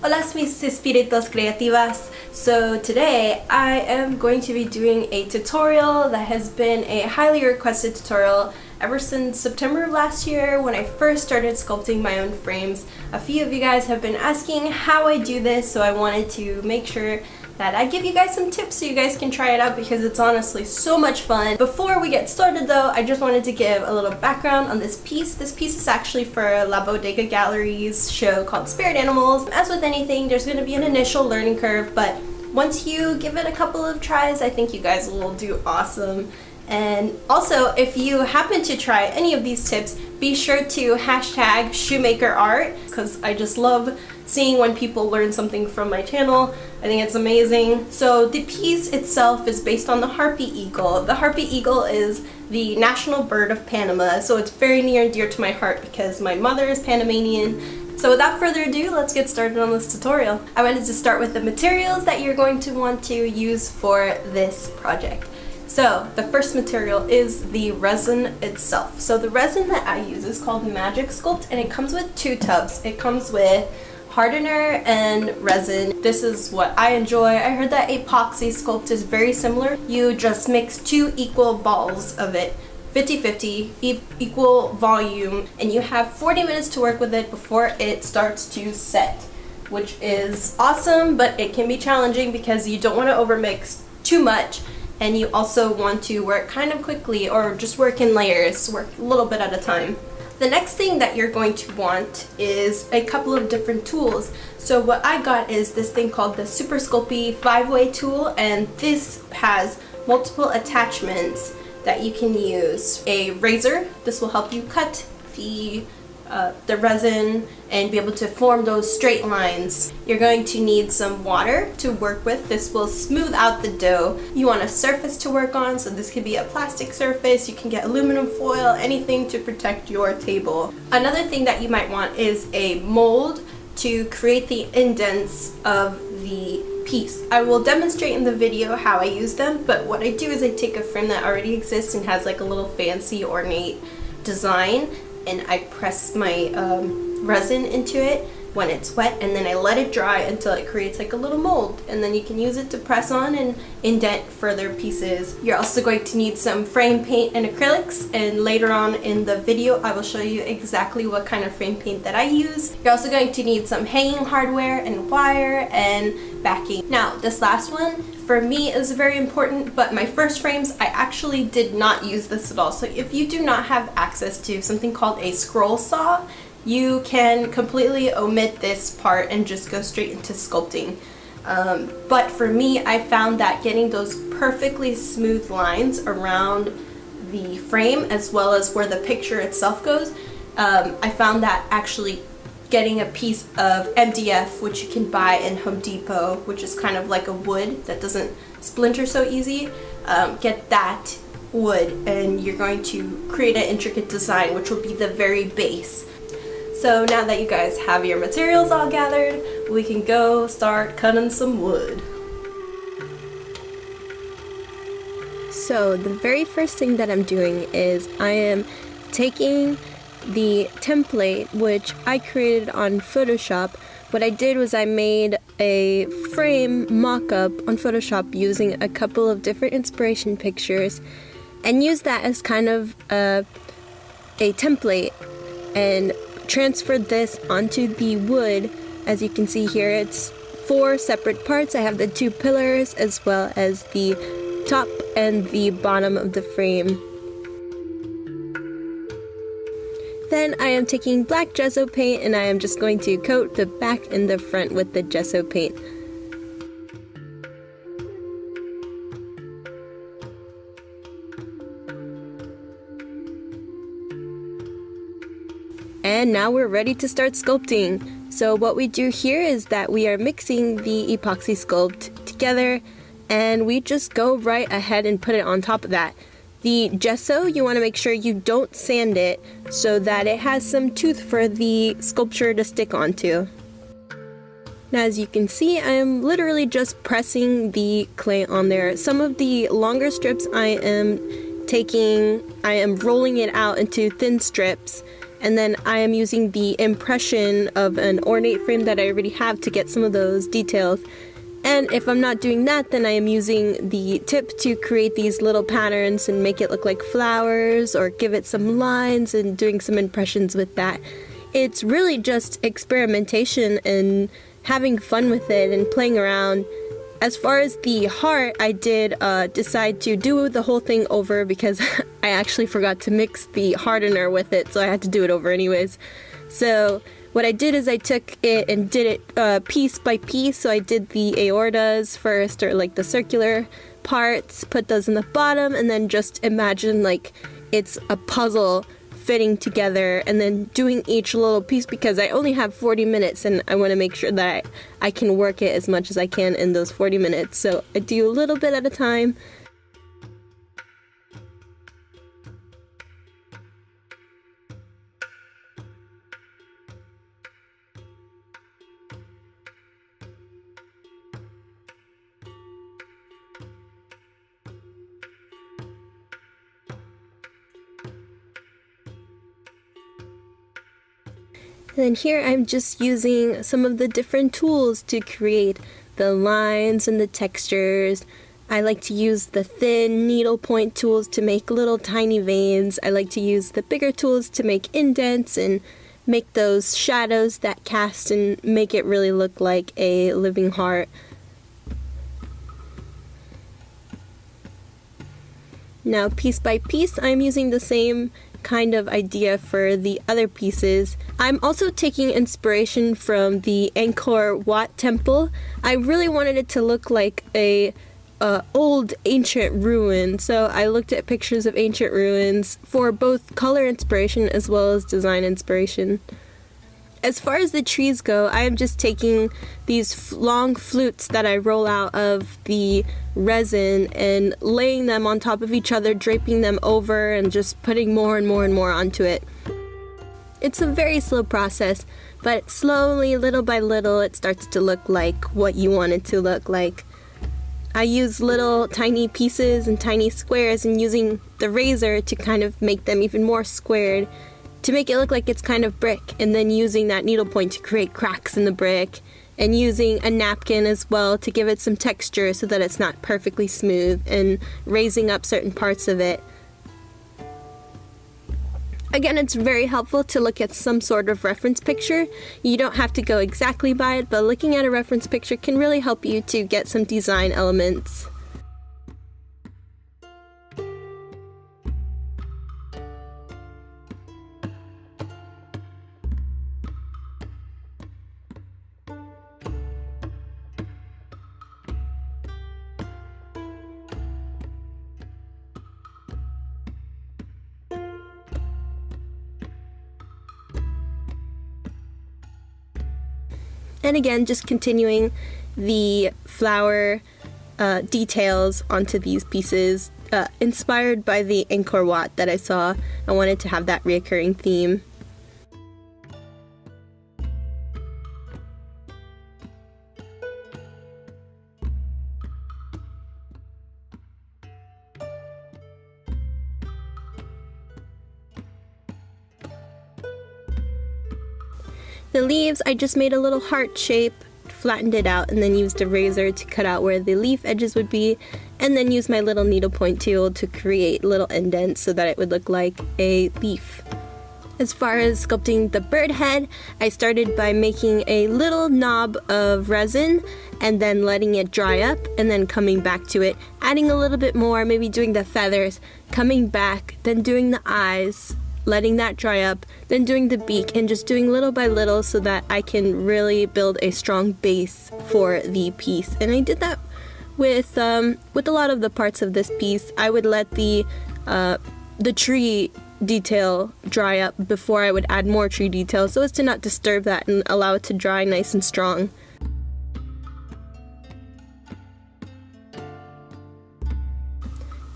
Hola mis espíritus creativas. So today I am going to be doing a tutorial that has been a highly requested tutorial ever since September of last year when I first started sculpting my own frames. A few of you guys have been asking how I do this, so I wanted to make sure that I give you guys some tips so you guys can try it out because it's honestly so much fun. Before we get started though, I just wanted to give a little background on this piece. This piece is actually for La Bodega Gallery's show called Spirit Animals. As with anything, there's going to be an initial learning curve, but once you give it a couple of tries, I think you guys will do awesome. And also, if you happen to try any of these tips, be sure to hashtag shoemakerart because I just love seeing when people learn something from my channel. I think it's amazing. So the piece itself is based on the harpy eagle. The harpy eagle is the national bird of Panama, so it's very near and dear to my heart because my mother is Panamanian. So without further ado, let's get started on this tutorial. I wanted to start with the materials that you're going to want to use for this project. So the first material is the resin itself. So the resin that I use is called Magic Sculpt, and it comes with two tubs. It comes with hardener and resin. This is what I enjoy. I heard that epoxy sculpt is very similar. You just mix two equal balls of it, 50-50, equal volume, and you have 40 minutes to work with it before it starts to set, which is awesome, but it can be challenging because you don't want to overmix too much, and you also want to work kind of quickly or just work in layers, work a little bit at a time. The next thing that you're going to want is a couple of different tools. So what I got is this thing called the Super Sculpey 5-way tool, and this has multiple attachments that you can use. A razor, this will help you cut the resin and be able to form those straight lines. You're going to need some water to work with. This will smooth out the dough. You want a surface to work on, so this could be a plastic surface. You can get aluminum foil, anything to protect your table. Another thing that you might want is a mold to create the indents of the piece. I will demonstrate in the video how I use them, but what I do is I take a frame that already exists and has like a little fancy ornate design, and I press my resin into it when it's wet, and then I let it dry until it creates like a little mold, and then you can use it to press on and indent further pieces. You're also going to need some frame paint and acrylics, and later on in the video I will show you exactly what kind of frame paint that I use. You're also going to need some hanging hardware and wire and backing. Now this last one for me is very important, but my first frames I actually did not use this at all. So if you do not have access to something called a scroll saw, you can completely omit this part and just go straight into sculpting. But for me, I found that getting those perfectly smooth lines around the frame as well as where the picture itself goes, I found that actually getting a piece of MDF, which you can buy in Home Depot, which is kind of like a wood that doesn't splinter so easy, get that wood and you're going to create an intricate design, which will be the very base. So now that you guys have your materials all gathered, we can go start cutting some wood. So the very first thing that I'm doing is I am taking the template which I created on Photoshop. What I did was I made a frame mock-up on Photoshop using a couple of different inspiration pictures and used that as kind of a template and transferred this onto the wood. As you can see here, it's 4 separate parts. I have the 2 pillars as well as the top and the bottom of the frame. Then I am taking black gesso paint and I am just going to coat the back and the front with the gesso paint. And now we're ready to start sculpting. So what we do here is that we are mixing the epoxy sculpt together and we just go right ahead and put it on top of that. The gesso, you want to make sure you don't sand it so that it has some tooth for the sculpture to stick onto. Now as you can see, I am literally just pressing the clay on there. Some of the longer strips I am rolling it out into thin strips, And then I am using the impression of an ornate frame that I already have to get some of those details. And if I'm not doing that, then I am using the tip to create these little patterns and make it look like flowers or give it some lines and doing some impressions with that. It's really just experimentation and having fun with it and playing around. As far as the heart, I did decide to do the whole thing over because I actually forgot to mix the hardener with it, so I had to do it over anyways. So what I did is I took it and did it piece by piece. So I did the aortas first, or like the circular parts, put those in the bottom, and then just imagine like it's a puzzle fitting together, and then doing each little piece because I only have 40 minutes and I want to make sure that I can work it as much as I can in those 40 minutes. So I do a little bit at a time. And then here I'm just using some of the different tools to create the lines and the textures. I like to use the thin needlepoint tools to make little tiny veins. I like to use the bigger tools to make indents and make those shadows that cast and make it really look like a living heart. Now piece by piece I'm using the same kind of idea for the other pieces. I'm also taking inspiration from the Angkor Wat temple. I really wanted it to look like a old ancient ruin, so I looked at pictures of ancient ruins for both color inspiration as well as design inspiration. As far as the trees go, I am just taking these long flutes that I roll out of the resin and laying them on top of each other, draping them over, and just putting more and more and more onto it. It's a very slow process, but slowly, little by little, it starts to look like what you want it to look like. I use little tiny pieces and tiny squares, and using the razor to kind of make them even more squared to make it look like it's kind of brick, and then using that needlepoint to create cracks in the brick, and using a napkin as well to give it some texture so that it's not perfectly smooth, and raising up certain parts of it. Again, it's very helpful to look at some sort of reference picture. You don't have to go exactly by it, but looking at a reference picture can really help you to get some design elements. And again, just continuing the flower details onto these pieces, inspired by the Angkor Wat that I saw. I wanted to have that reoccurring theme. The leaves, I just made a little heart shape, flattened it out, and then used a razor to cut out where the leaf edges would be, and then used my little needlepoint tool to create little indents so that it would look like a leaf. As far as sculpting the bird head, I started by making a little knob of resin and then letting it dry up, and then coming back to it, adding a little bit more, maybe doing the feathers, coming back, then doing the eyes, letting that dry up, then doing the beak, and just doing little by little so that I can really build a strong base for the piece. And I did that with a lot of the parts of this piece. I would let the tree detail dry up before I would add more tree detail, so as to not disturb that and allow it to dry nice and strong.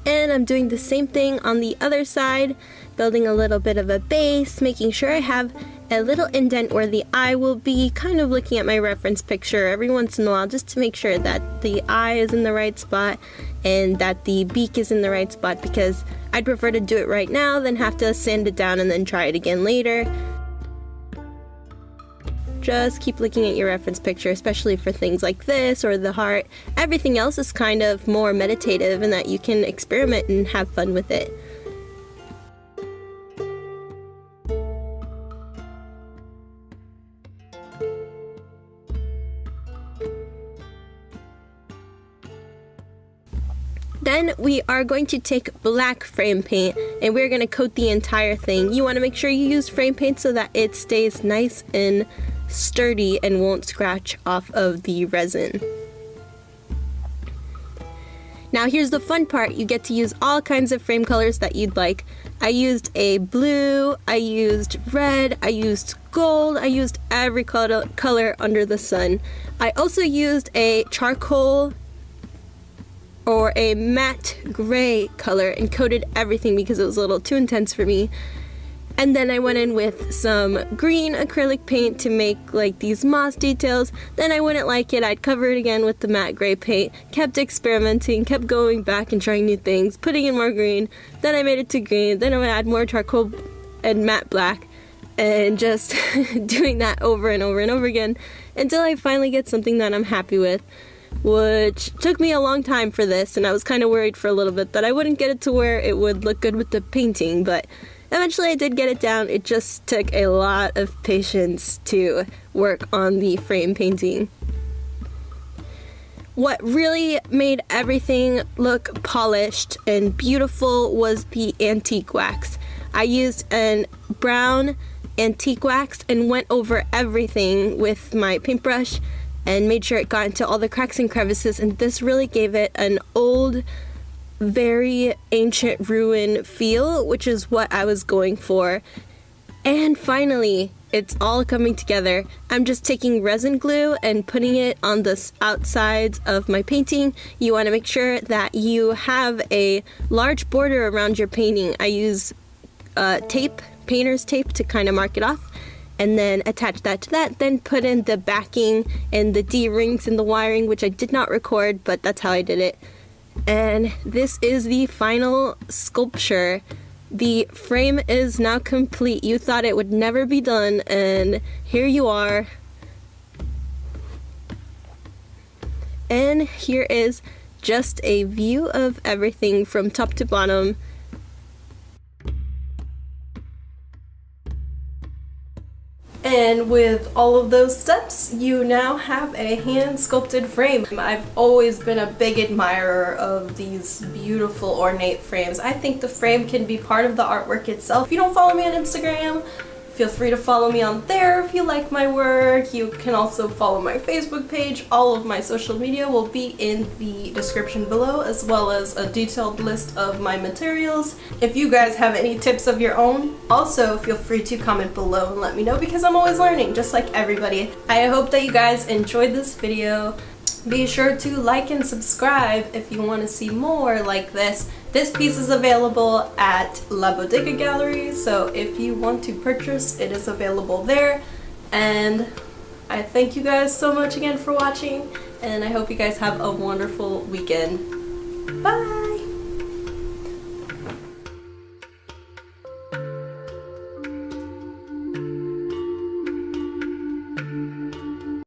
And I'm doing the same thing on the other side, building a little bit of a base, making sure I have a little indent where the eye will be, kind of looking at my reference picture every once in a while just to make sure that the eye is in the right spot and that the beak is in the right spot, because I I'd prefer to do it right now than have to sand it down and then try it again later. Just keep looking at your reference picture, especially for things like this or the heart. Everything else is kind of more meditative in that you can experiment and have fun with it. Then we are going to take black frame paint and we're going to coat the entire thing. You want to make sure you use frame paint so that it stays nice and sturdy and won't scratch off of the resin. Now here's the fun part, you get to use all kinds of frame colors that you'd like. I used a blue, I used red, I used gold, I used every color under the sun. I also used a charcoal or a matte gray color and coated everything because it was a little too intense for me. And then I went in with some green acrylic paint to make like these moss details. Then I wouldn't like it, I'd cover it again with the matte gray paint, kept experimenting, kept going back and trying new things, putting in more green. Then I made it to green, then I would add more charcoal and matte black, and just doing that over and over and over again until I finally get something that I'm happy with. Which took me a long time for this, and I was kind of worried for a little bit that I wouldn't get it to where it would look good with the painting, but eventually I did get it down. It just took a lot of patience to work on the frame painting. What really made everything look polished and beautiful was the antique wax. I used a brown antique wax and went over everything with my paintbrush and made sure it got into all the cracks and crevices, and this really gave it an old, very ancient ruin feel, which is what I was going for. And finally, it's all coming together. I'm just taking resin glue and putting it on the outsides of my painting. You want to make sure that you have a large border around your painting. I use tape, painter's tape, to kind of mark it off, and then attach that to that, then put in the backing and the D-rings and the wiring, which I did not record, but that's how I did it. And this is the final sculpture. The frame is now complete. You thought it would never be done, and here you are. And here is just a view of everything from top to bottom. And with all of those steps, you now have a hand-sculpted frame. I've always been a big admirer of these beautiful ornate frames. I think the frame can be part of the artwork itself. If you don't follow me on Instagram, feel free to follow me on there if you like my work. You can also follow my Facebook page. All of my social media will be in the description below, as well as a detailed list of my materials. If you guys have any tips of your own, also feel free to comment below and let me know, because I'm always learning, just like everybody. I hope that you guys enjoyed this video. Be sure to like and subscribe if you want to see more like this. This piece is available at La Bodega Gallery, so if you want to purchase, it is available there. And I thank you guys so much again for watching, and I hope you guys have a wonderful weekend. Bye!